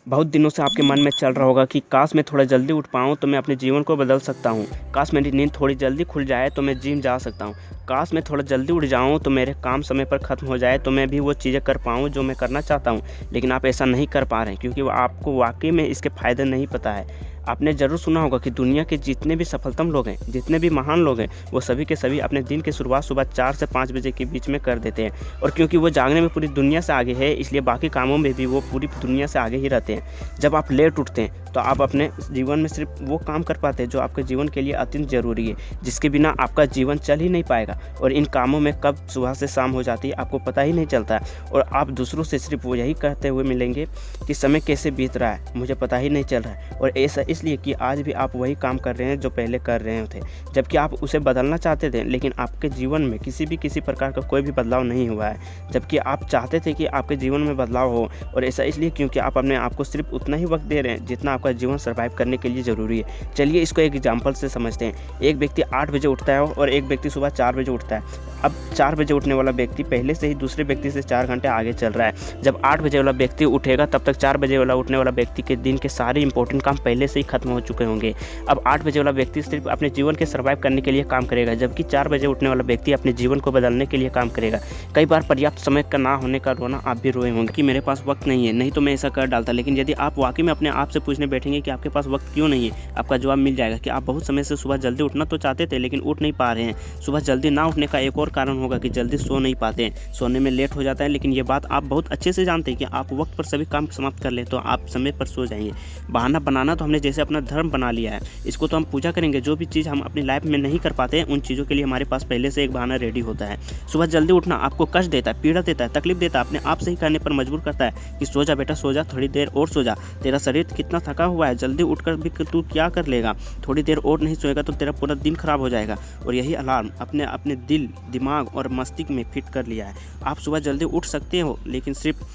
बहुत दिनों से आपके मन में चल रहा होगा कि काश मैं थोड़ा जल्दी उठ पाऊँ तो मैं अपने जीवन को बदल सकता हूँ। काश मेरी नींद थोड़ी जल्दी खुल जाए तो मैं जिम जा सकता हूँ। काश मैं थोड़ा जल्दी उठ जाऊँ तो मेरे काम समय पर ख़त्म हो जाए तो मैं भी वो चीज़ें कर पाऊँ जो मैं करना चाहता हूँ। लेकिन आप ऐसा नहीं कर पा रहे हैं क्योंकि वो आपको वाक़ई में इसके फ़ायदे नहीं पता है। आपने ज़रूर सुना होगा कि दुनिया के जितने भी सफलतम लोग हैं, जितने भी महान लोग हैं, वो सभी के सभी अपने दिन की शुरुआत सुबह 4 से 5 बजे के बीच में कर देते हैं। और क्योंकि वो जागने में पूरी दुनिया से आगे है, इसलिए बाकी कामों में भी वो पूरी दुनिया से आगे ही रहते हैं। जब आप लेट उठते हैं तो आप अपने जीवन में सिर्फ वो काम कर पाते हैं जो आपके जीवन के लिए अत्यंत ज़रूरी है, जिसके बिना आपका जीवन चल ही नहीं पाएगा। और इन कामों में कब सुबह से शाम हो जाती है आपको पता ही नहीं चलता है। और आप दूसरों से सिर्फ वो यही कहते हुए मिलेंगे कि समय कैसे बीत रहा है, मुझे पता ही नहीं चल रहा है। और ऐसा इसलिए कि आज भी आप वही काम कर रहे हैं जो पहले कर रहे थे, जबकि आप उसे बदलना चाहते थे, लेकिन आपके जीवन में किसी प्रकार का कोई भी बदलाव नहीं हुआ है, जबकि आप चाहते थे कि आपके जीवन में बदलाव हो। और ऐसा इसलिए क्योंकि आप अपने आप को सिर्फ उतना ही वक्त दे रहे हैं जितना आपका जीवन सर्वाइव करने के लिए ज़रूरी है। चलिए इसको एक एग्जाम्पल से समझते हैं। एक व्यक्ति 8 बजे उठता है और एक व्यक्ति सुबह 4 बजे उठता है। अब 4 बजे उठने वाला व्यक्ति पहले से ही दूसरे व्यक्ति से 4 घंटे आगे चल रहा है। जब 8 बजे वाला व्यक्ति उठेगा तब तक 4 बजे वाला उठने वाला व्यक्ति के दिन के सारे इंपॉर्टेंट काम पहले से ही खत्म हो चुके होंगे। अब 8 बजे वाला व्यक्ति सिर्फ अपने जीवन के सर्वाइव करने के लिए काम करेगा, जबकि 4 बजे उठने वाला व्यक्ति अपने जीवन को बदलने के लिए काम करेगा। कई बार पर्याप्त समय का ना होने का रोना आप भी रोए होंगे कि मेरे पास वक्त नहीं है, नहीं तो मैं ऐसा कर डालता। लेकिन यदि आप वाकई में अपने आप से पूछने बैठेंगे कि आपके पास वक्त क्यों नहीं है, आपका जवाब मिल जाएगा कि आप बहुत समय से सुबह जल्दी उठना तो चाहते थे लेकिन उठ नहीं पा रहे हैं। सुबह जल्दी ना उठने का एक और कारण होगा कि जल्दी सो नहीं पाते हैं, सोने में लेट हो जाता है। लेकिन ये बात आप बहुत अच्छे से जानते हैं कि आप वक्त पर सभी काम समाप्त कर ले तो आप समय पर सो जाएंगे। बहाना बनाना तो हमने जैसे अपना धर्म बना लिया है, इसको तो हम पूजा करेंगे। जो भी चीज़ हम अपनी लाइफ में नहीं कर पाते हैं उन चीज़ों के लिए हमारे पास पहले से एक बहाना रेडी होता है। सुबह जल्दी उठना आपको कष्ट देता है, पीड़ा देता है, तकलीफ देता है, अपने आप से ही करने पर मजबूर करता है कि सो जा बेटा सो जा, थोड़ी देर और सो जा, तेरा शरीर कितना थका हुआ है, जल्दी उठकर भी तू क्या कर लेगा, थोड़ी देर और नहीं सोएगा तो तेरा पूरा दिन खराब हो जाएगा। और यही अलार्म अपने अपने दिल, दिमाग और मस्तिष्क में फिट कर लिया है। आप सुबह जल्दी उठ सकते हो लेकिन सिर्फ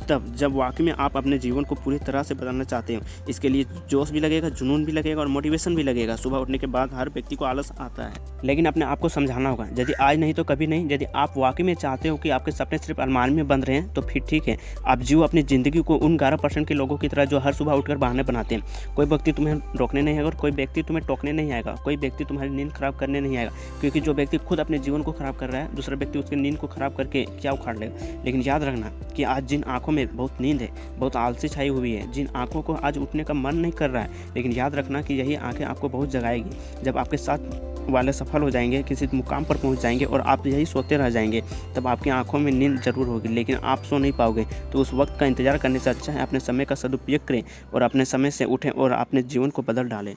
तब जब वाकई में आप अपने जीवन को पूरी तरह से बदलना चाहते हो। इसके लिए जोश भी लगेगा, जुनून भी लगेगा और मोटिवेशन भी लगेगा। सुबह उठने के बाद हर व्यक्ति को आलस आता है, लेकिन अपने आप को समझाना होगा, यदि आज नहीं तो कभी नहीं। यदि आप वाकई में चाहते हो कि आपके सपने सिर्फ अलमारी में बंद रहे हैं तो फिर ठीक है, आप जियो अपनी ज़िंदगी को उन 11% के लोगों की तरह जो हर सुबह उठकर बहाने बनाते हैं। कोई व्यक्ति तुम्हें रोकने नहीं आएगा और कोई व्यक्ति तुम्हें टोकने नहीं आएगा, कोई व्यक्ति तुम्हारी नींद खराब करने नहीं आएगा, क्योंकि जो व्यक्ति खुद अपने जीवन को खराब कर रहा है, दूसरा व्यक्ति उसकी नींद को खराब करके क्या उखाड़ लेगा। लेकिन याद रखना कि आज जिन आँखों में बहुत नींद है, बहुत आलसी छाई हुई है, जिन आंखों को आज उठने का मन नहीं कर रहा है, लेकिन याद रखना कि यही आंखें आपको बहुत जगाएगी। जब आपके साथ वाले सफल हो जाएंगे, किसी मुकाम पर पहुंच जाएंगे और आप यही सोते रह जाएंगे, तब आपकी आंखों में नींद जरूर होगी लेकिन आप सो नहीं पाओगे। तो उस वक्त का इंतजार करने से अच्छा है अपने समय का सदुपयोग करें और अपने समय से उठें और अपने जीवन को बदल डालें।